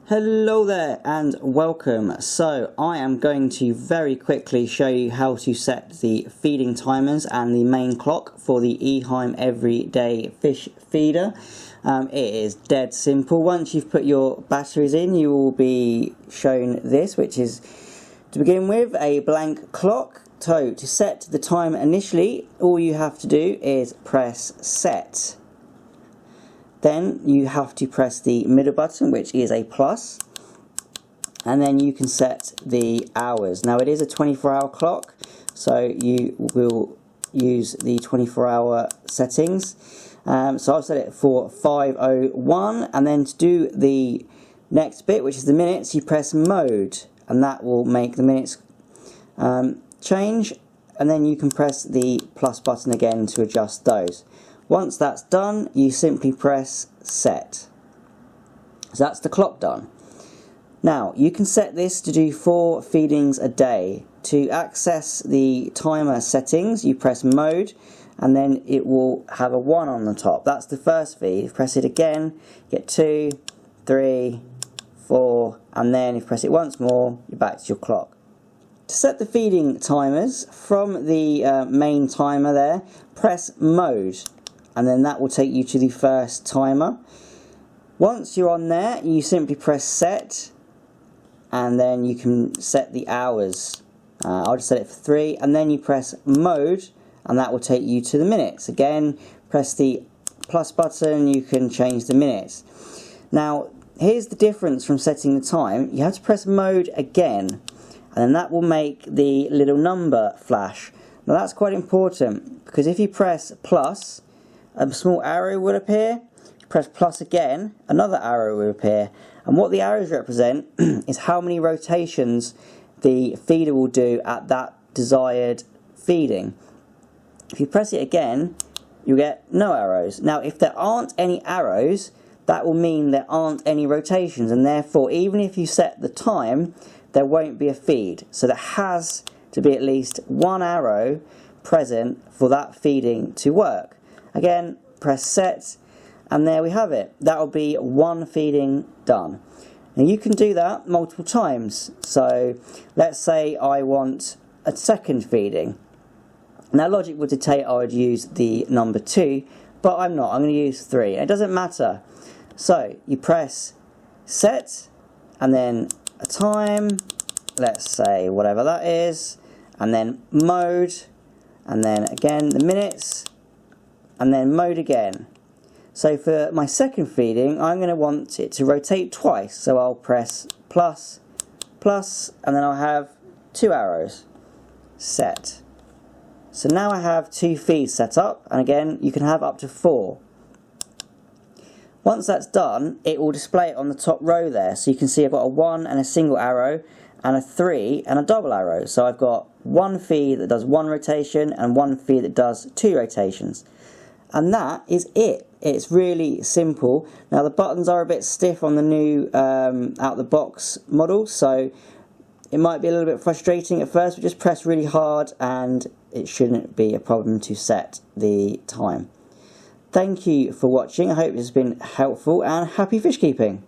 Hello there and welcome. So I am going to very quickly show you how to set the feeding timers and the main clock for the Eheim Everyday Fish Feeder. It is dead simple. Once you've put your batteries in, you will be shown this, which is, to begin with, a blank clock. So to set the timer initially, all you have to do is press set. Then you have to press the middle button, which is a plus, and then you can set the hours. Now it is a 24-hour clock, so you will use the 24-hour settings. So I'll set it for 5:01, and then to do the next bit, which is the minutes, you press mode, and that will make the minutes change, and then you can press the plus button again to adjust those. Once that's done, you simply press set. So that's the clock done. Now, you can set this to do 4 feedings a day. To access the timer settings, you press mode, and then it will have a 1 on the top. That's the first feed. Press it again, get 2, 3, 4, and then if you press it once more, you're back to your clock. To set the feeding timers, from the main timer there, press mode, and then that will take you to the first timer. Once you're on there, you simply press set, and then you can set the hours. I'll just set it for 3, and then you press mode, and that will take you to the minutes. Again, press the plus button, you can change the minutes. Now, here's the difference from setting the time. You have to press mode again, and then that will make the little number flash. Now that's quite important, because if you press plus, a small arrow will appear. You press plus again, another arrow will appear. And what the arrows represent is how many rotations the feeder will do at that desired feeding. If you press it again, you get no arrows. Now, if there aren't any arrows, that will mean there aren't any rotations, and therefore, even if you set the time, there won't be a feed. So there has to be at least 1 arrow present for that feeding to work. Again, press set, and there we have it. That will be 1 feeding done. Now you can do that multiple times. So let's say I want a second feeding. Now logic would dictate I would use the number 2, but I'm not. I'm going to use 3. It doesn't matter. So you press set, and then a time, let's say whatever that is, and then mode, and then again the minutes, and then mode again. So for my second feeding, I'm going to want it to rotate twice. So I'll press plus, plus, and then I'll have 2 arrows. Set. So now I have 2 feeds set up, and again, you can have up to 4. Once that's done, it will display it on the top row there. So you can see I've got a 1 and a single arrow, and a 3 and a double arrow. So I've got 1 feed that does 1 rotation and 1 feed that does 2 rotations. And that is it. It's really simple. Now the buttons are a bit stiff on the new out-the-box model, so it might be a little bit frustrating at first, but just press really hard and it shouldn't be a problem to set the time. Thank you for watching. I hope this has been helpful, and happy fish keeping.